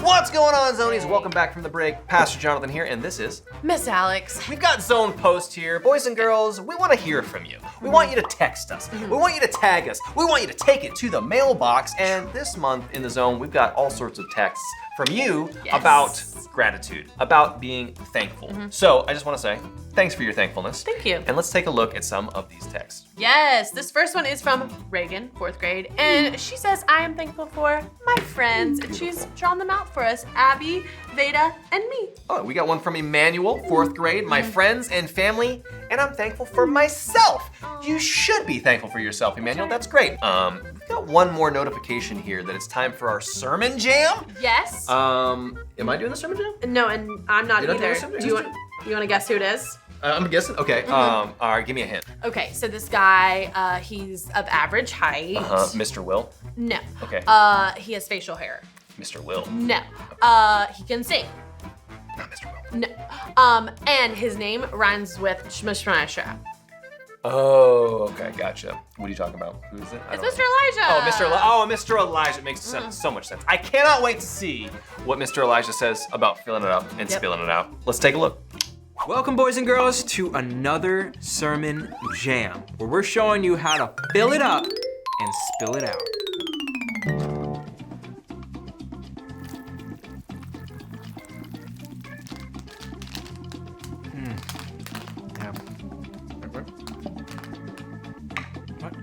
What's going on, Zonies? Welcome back from the break. Pastor Jonathan here, and this is Miss Alex. We've got Zone Post here. Boys and girls, we want to hear from you. We want you to text us. We want you to tag us. We want you to take it to the mailbox. And this month in the Zone, we've got all sorts of texts from you about gratitude, about being thankful. So I just want to say, thanks for your thankfulness. Thank you. And let's take a look at some of these texts. Yes, this first one is from Reagan, 4th grade, and she says, I am thankful for my friends, and she's drawn them out for us, Abby, Veda, and me. Oh, we got one from Emmanuel, 4th grade, my friends and family, and I'm thankful for myself. You should be thankful for yourself, Emmanuel, that's great. We've got one more notification here that it's time for our sermon jam. Yes. Am I doing the sermon jam? No, and I'm not You're not doing either. the sermon? Do you want to guess who it is? I'm guessing, okay. All right, give me a hint. Okay, so this guy, he's of average height. Mr. Will? No. Okay. He has facial hair. Mr. Will? No. He can sing. Not Mr. Will. No. And his name rhymes with Shmashmasha. Oh, okay, gotcha. What are you talking about? Who is it? It's Mr. Elijah. Mr. Elijah. It makes so much sense. I cannot wait to see what Mr. Elijah says about filling it up and spilling it out. Let's take a look. Welcome, boys and girls, to another sermon jam, where we're showing you how to fill it up and spill it out. Yeah. What?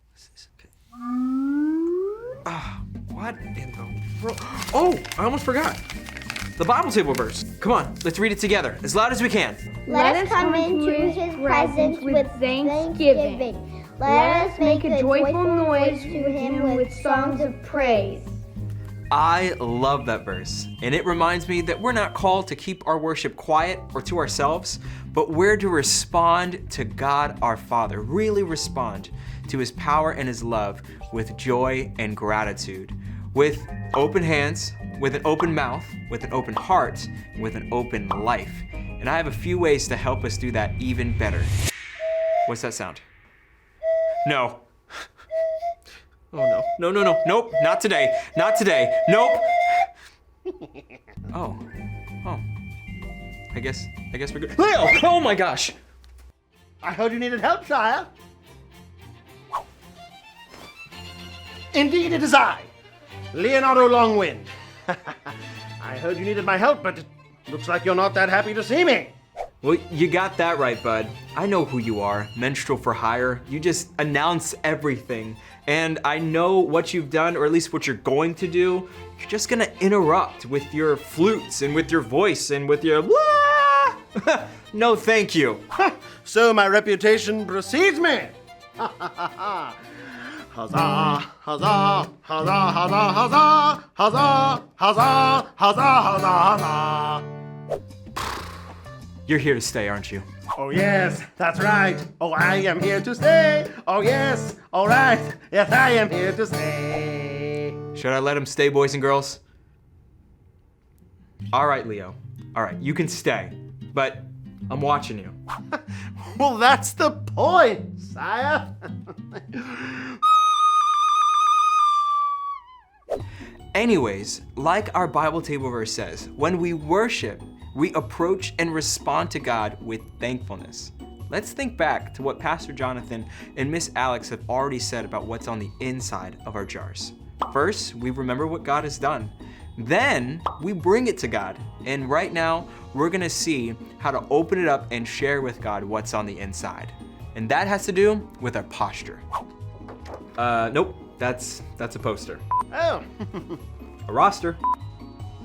What's this? What in the world? Oh, I almost forgot. The Bible table verse. Come on, let's read it together, as loud as we can. Let us come into his presence with thanksgiving. Let us make a joyful noise to him with songs of praise. I love that verse, and it reminds me that we're not called to keep our worship quiet or to ourselves, but we're to respond to God our Father, really respond to his power and his love with joy and gratitude, with open hands, with an open mouth, with an open heart, and with an open life. And I have a few ways to help us do that even better. What's that sound? No. Oh no. Nope, not today. Not today. Nope. Oh. I guess we're good. Leo! Oh my gosh! I heard you needed help, sire. Indeed, it is I, Leonardo Longwind. I heard you needed my help, but it looks like you're not that happy to see me. Well, you got that right, bud. I know who you are, Minstrel for Hire. You just announce everything. And I know what you've done, or at least what you're going to do. You're just gonna interrupt with your flutes and with your voice and with your blah. No, thank you. So my reputation precedes me. Huzzah, huzzah, huzzah, huzzah, huzzah, huzzah, huzzah, huzzah, huzzah. You're here to stay, aren't you? Oh yes, that's right. Oh, I am here to stay. Oh yes, all right. Yes, I am here to stay. Should I let him stay, boys and girls? All right, Leo. All right, you can stay, but I'm watching you. Well, that's the point, sire. Anyways, like our Bible table verse says, when we worship, we approach and respond to God with thankfulness. Let's think back to what Pastor Jonathan and Miss Alex have already said about what's on the inside of our jars. First, we remember what God has done. Then, we bring it to God. And right now, we're gonna see how to open it up and share with God what's on the inside. And that has to do with our posture. Nope, that's a poster. Oh. A roster.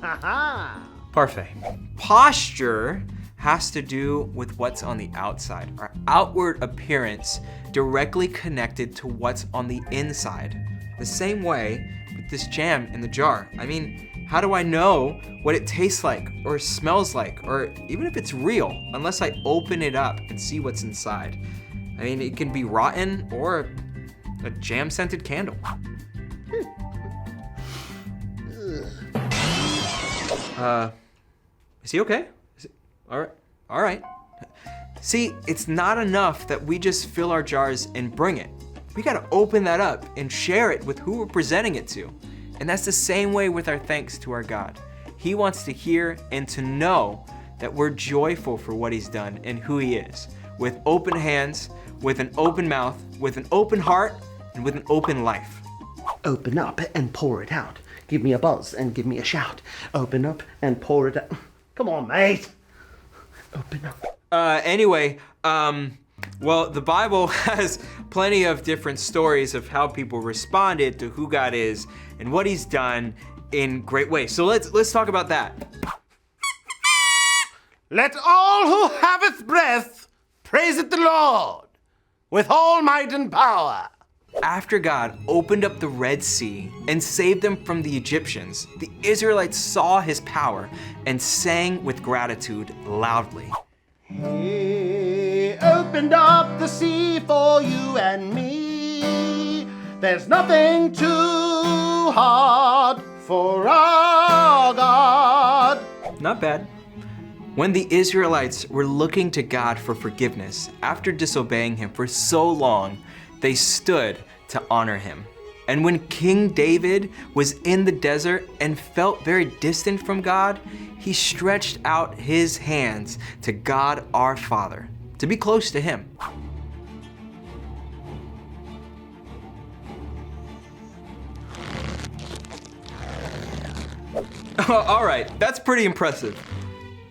Haha. Parfait. Posture has to do with what's on the outside, our outward appearance directly connected to what's on the inside. The same way with this jam in the jar. I mean, how do I know what it tastes like or smells like, or even if it's real, unless I open it up and see what's inside? I mean, it can be rotten or a jam-scented candle. Is he okay? All right. See, it's not enough that we just fill our jars and bring it. We gotta open that up and share it with who we're presenting it to. And that's the same way with our thanks to our God. He wants to hear and to know that we're joyful for what he's done and who he is, with open hands, with an open mouth, with an open heart, and with an open life. Open up and pour it out. Give me a buzz and give me a shout. Open up and pour it out. Come on, mate. Open up. Anyway, well, the Bible has plenty of different stories of how people responded to who God is and what he's done in great ways. So let's talk about that. Let all who haveth breath praise the Lord with all might and power. After God opened up the Red Sea and saved them from the Egyptians, the Israelites saw his power and sang with gratitude loudly. He opened up the sea for you and me. There's nothing too hard for our God. Not bad. When the Israelites were looking to God for forgiveness after disobeying him for so long, they stood to honor him. And when King David was in the desert and felt very distant from God, he stretched out his hands to God our Father to be close to him. All right, that's pretty impressive.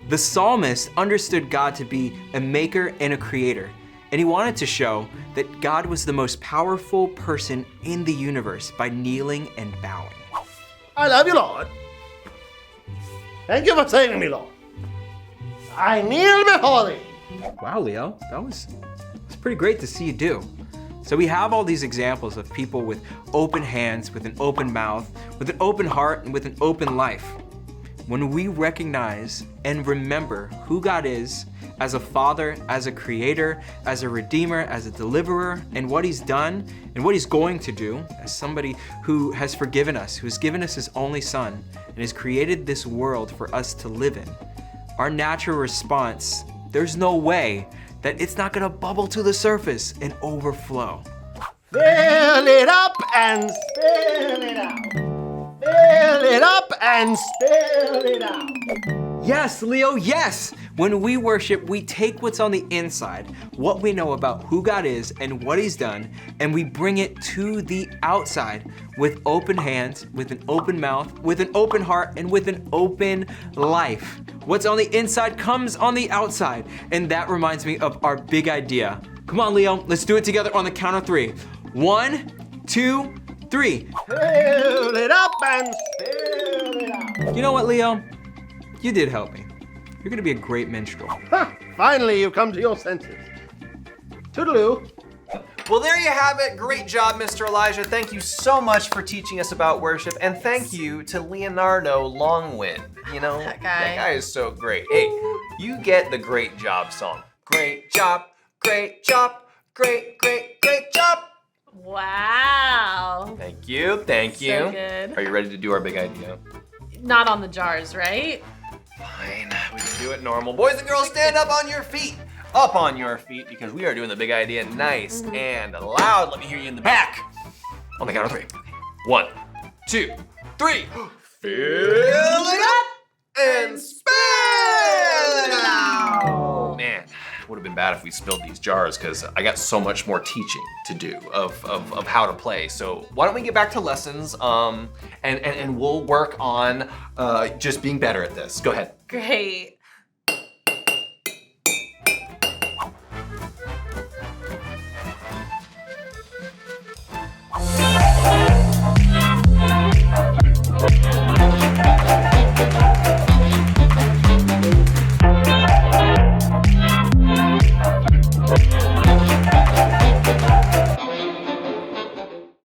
The psalmist understood God to be a maker and a creator, and he wanted to show that God was the most powerful person in the universe by kneeling and bowing. I love you, Lord. Thank you for saving me, Lord. I kneel before thee. Wow, Leo, it's pretty great to see you do. So we have all these examples of people with open hands, with an open mouth, with an open heart, and with an open life. When we recognize and remember who God is as a father, as a creator, as a redeemer, as a deliverer, and what he's done and what he's going to do, as somebody who has forgiven us, who has given us his only son, and has created this world for us to live in, our natural response, there's no way that it's not gonna bubble to the surface and overflow. Fill it up and spill it out. Fill it up and spill it out. Yes, Leo, yes! When we worship, we take what's on the inside, what we know about who God is and what he's done, and we bring it to the outside with open hands, with an open mouth, with an open heart, and with an open life. What's on the inside comes on the outside, and that reminds me of our big idea. Come on, Leo, let's do it together on the count of 3. 1, 2, 3. Fill it up and spill it out. You know what, Leo? You did help me. You're gonna be a great minstrel. Ha! Finally, you've come to your senses. Toodaloo. Well, there you have it. Great job, Mr. Elijah. Thank you so much for teaching us about worship. And thank you to Leonardo Longwind. You know, That guy is so great. Hey, you get the great job song. Great job, great job, great job. Wow. Thank you, thank you. So good. Are you ready to do our big idea? Not on the jars, right? Fine, we can do it normal. Boys and girls, stand up on your feet. Up on your feet, because we are doing the big idea nice and loud. Let me hear you in the back. On the count of 3. 1, 2, 3. Fill it up and spill it out. Man, it would have been bad if we spilled these jars, because I got so much more teaching to do of how to play. So why don't we get back to lessons, and we'll work on just being better at this. Go ahead. Great.